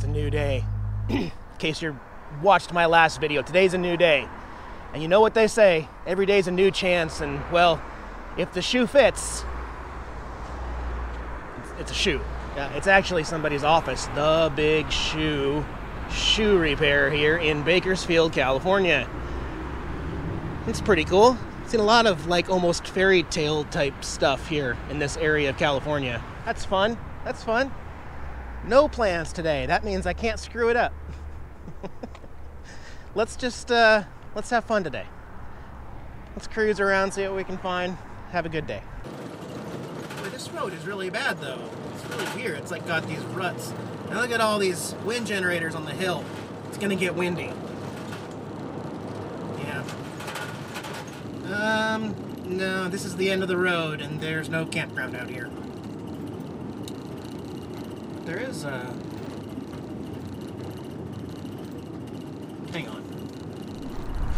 a new day. In case you watched my last video, today's a new day. And you know what they say, every day's a new chance, and well, if the shoe fits, it's a shoe. Yeah, it's actually somebody's office, The Big Shoe Repair here in Bakersfield, California. It's pretty cool. Seen a lot of like almost fairy tale type stuff here in this area of California. That's fun. That's fun. No plans today. That means I can't screw it up. Let's have fun today. Let's cruise around, see what we can find. Have a good day. Boy, this road is really bad though. It's really weird. It's like got these ruts. And look at all these wind generators on the hill. It's gonna get windy. Yeah. No, this is the end of the road and there's no campground out here. There is hang on.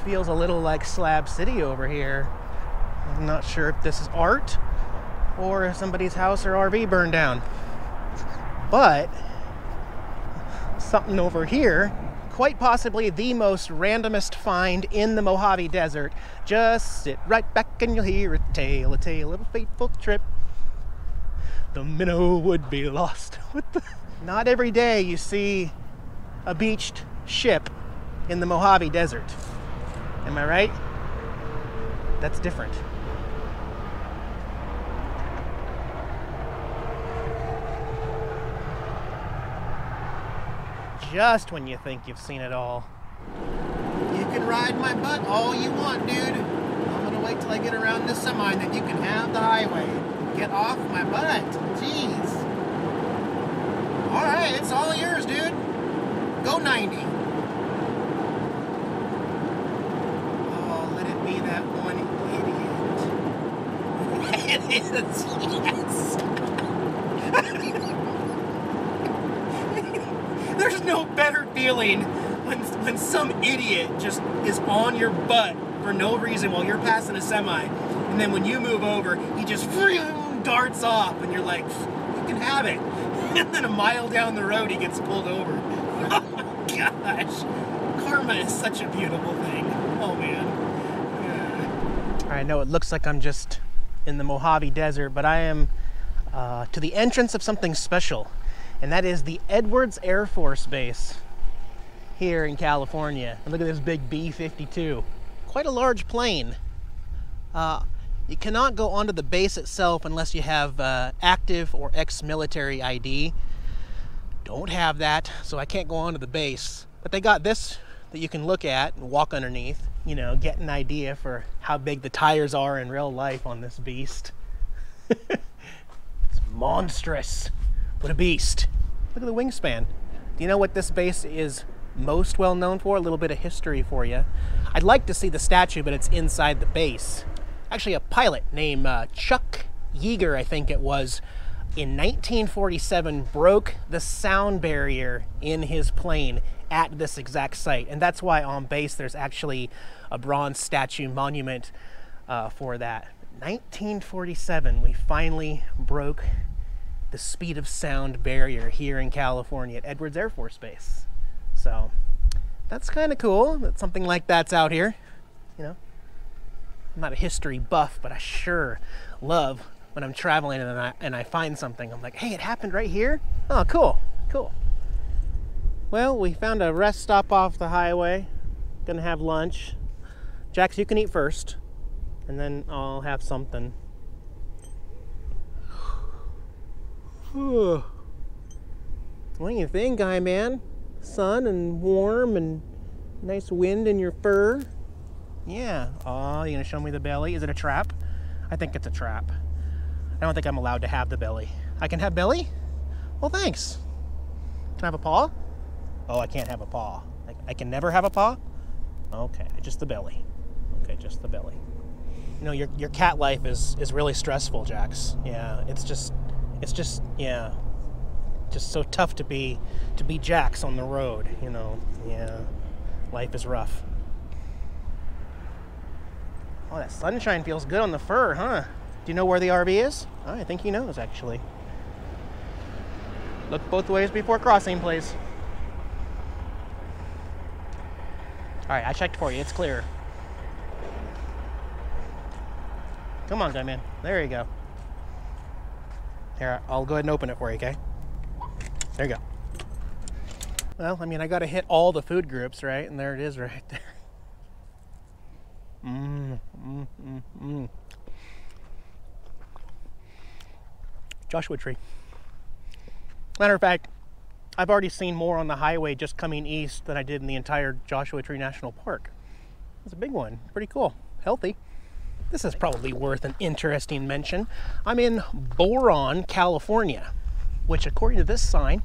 Feels a little like Slab City over here. I'm not sure if this is art or if somebody's house or RV burned down. But something over here, quite possibly the most randomest find in the Mojave Desert. Just sit right back and you'll hear a tale of a fateful trip. The Minnow would be lost. Not every day you see a beached ship in the Mojave Desert. Am I right? That's different. Just when you think you've seen it all. You can ride my butt all you want, dude. I'm gonna wait till I get around this semi and then you can have the highway. Get off my butt. Jeez. Alright, it's all yours, dude. Go 90. Oh, let it be that one idiot. It is, yes. There's no better feeling when some idiot just is on your butt for no reason while you're passing a semi, and then when you move over, he just darts off, and you're like, you can have it. And then a mile down the road, he gets pulled over. Oh my gosh. Karma is such a beautiful thing. Oh man. Yeah. I know it looks like I'm just in the Mojave Desert, but I am to the entrance of something special. And that is the Edwards Air Force Base here in California. And look at this big B-52. Quite a large plane. You cannot go onto the base itself unless you have active or ex-military ID. Don't have that, so I can't go onto the base. But they got this that you can look at and walk underneath, you know, get an idea for how big the tires are in real life on this beast. It's monstrous. What a beast. Look at the wingspan. Do you know what this base is most well known for? A little bit of history for you. I'd like to see the statue, but it's inside the base. Actually, a pilot named Chuck Yeager, I think it was, in 1947 broke the sound barrier in his plane at this exact site. And that's why on base there's actually a bronze statue monument for that. 1947, we finally broke the speed of sound barrier here in California at Edwards Air Force Base. So that's kind of cool that something like that's out here. You know, I'm not a history buff, but I sure love when I'm traveling and I find something. I'm like, hey, it happened right here? Oh, cool, cool. Well, we found a rest stop off the highway. Gonna have lunch. Jax, you can eat first, and then I'll have something. What do you think, guy man? Sun and warm and nice wind in your fur. Yeah. Oh, you gonna show me the belly? Is it a trap? I think it's a trap. I don't think I'm allowed to have the belly. I can have belly? Well, thanks. Can I have a paw? Oh, I can't have a paw. I can never have a paw? Okay, just the belly. Okay, just the belly. You know, your cat life is really stressful, Jax. Yeah, it's just yeah, just so tough to be Jax on the road, you know. Yeah, life is rough. Oh, that sunshine feels good on the fur, huh? Do you know where the RV is? Oh, I think he knows, actually. Look both ways before crossing, please. right, I checked for you. It's clear. Come on, Gunman. There you go. Here, I'll go ahead and open it for you, okay? There you go. Well, I mean, I got to hit all the food groups, right? And there it is right there. Joshua Tree. Matter of fact, I've already seen more on the highway just coming east than I did in the entire Joshua Tree National Park. It's a big one. Pretty cool. Healthy. This is probably worth an interesting mention. I'm in Boron, California, which according to this sign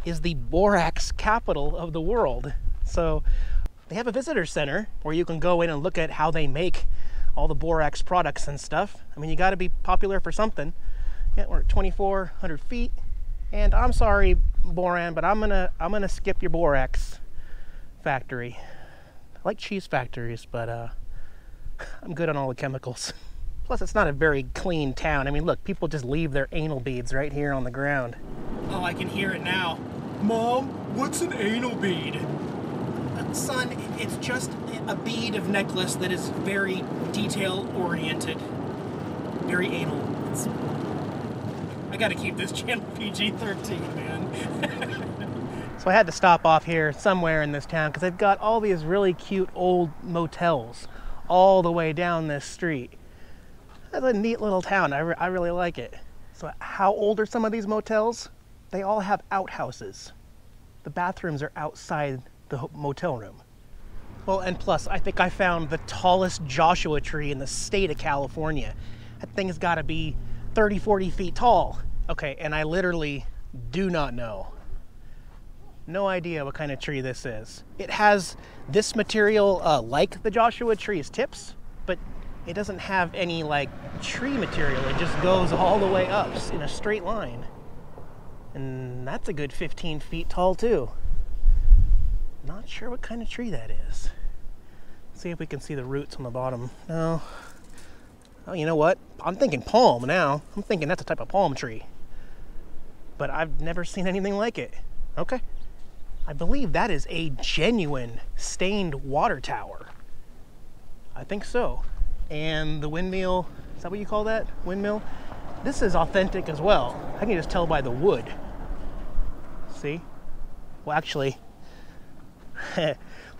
is the borax capital of the world. So they have a visitor center where you can go in and look at how they make all the borax products and stuff. I mean, you got to be popular for something. Yeah, we're at 2,400 feet. And I'm sorry, Boran, but I'm gonna skip your borax factory. I like cheese factories, but I'm good on all the chemicals. Plus, it's not a very clean town. I mean, look, people just leave their anal beads right here on the ground. Oh, I can hear it now. Mom, what's an anal bead? Son, it's just a bead of necklace that is very detail-oriented. Very anal. I gotta keep this channel PG-13, man. So I had to stop off here somewhere in this town because they've got all these really cute old motels all the way down this street. That's a neat little town. I really like it. So how old are some of these motels? They all have outhouses. The bathrooms are outside the motel room. Well, and plus, I think I found the tallest Joshua tree in the state of California. That thing's gotta be 30, 40 feet tall. Okay, and I literally do not know. No idea what kind of tree this is. It has this material like the Joshua tree's tips, but it doesn't have any like tree material. It just goes all the way up in a straight line. And that's a good 15 feet tall too. Not sure what kind of tree that is. Let's see if we can see the roots on the bottom. No. Oh, you know what? I'm thinking palm now. I'm thinking that's a type of palm tree. But I've never seen anything like it. Okay. I believe that is a genuine stained water tower. I think so. And the windmill, is that what you call that? Windmill? This is authentic as well. I can just tell by the wood. See? Well, actually,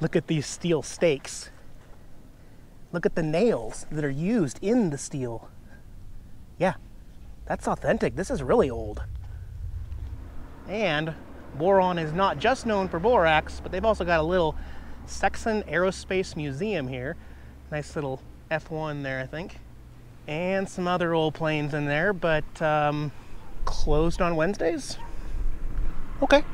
look at these steel stakes. Look at the nails that are used in the steel. Yeah, that's authentic. This is really old. And Boron is not just known for borax, but they've also got a little Sexton Aerospace Museum here. Nice little F1 there, I think. And some other old planes in there, but closed on Wednesdays? Okay.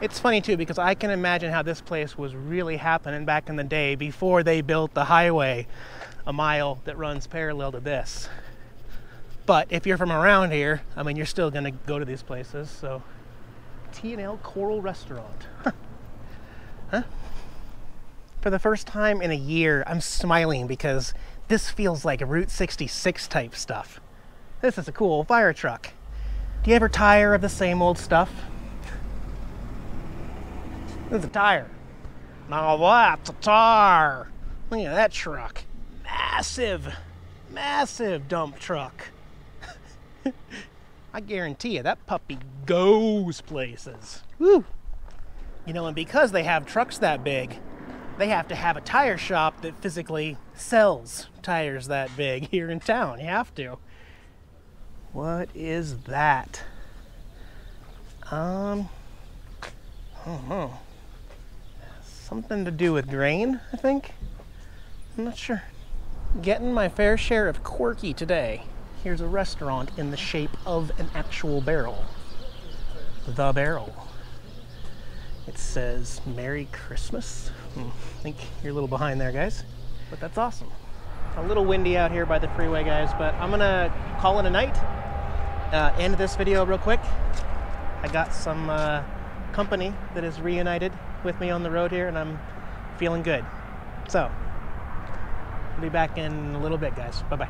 It's funny too, because I can imagine how this place was really happening back in the day before they built the highway a mile that runs parallel to this. But if you're from around here, I mean, you're still gonna go to these places, so. T&L Coral Restaurant. Huh? For the first time in a year, I'm smiling because this feels like a Route 66 type stuff. This is a cool fire truck. Do you ever tire of the same old stuff? This is a tire. Now that's a tire. Look at that truck. Massive, massive dump truck. I guarantee you, that puppy goes places. Woo! You know, and because they have trucks that big, they have to have a tire shop that physically sells tires that big here in town. You have to. What is that? I don't know. Something to do with grain, I think? I'm not sure. Getting my fair share of quirky today. Here's a restaurant in the shape of an actual barrel. The Barrel. It says Merry Christmas. I think you're a little behind there, guys, but that's awesome. A little windy out here by the freeway, guys, but I'm gonna call it a night. End this video real quick. I got some company that is reunited with me on the road here, and I'm feeling good. So, I'll be back in a little bit, guys. Bye-bye.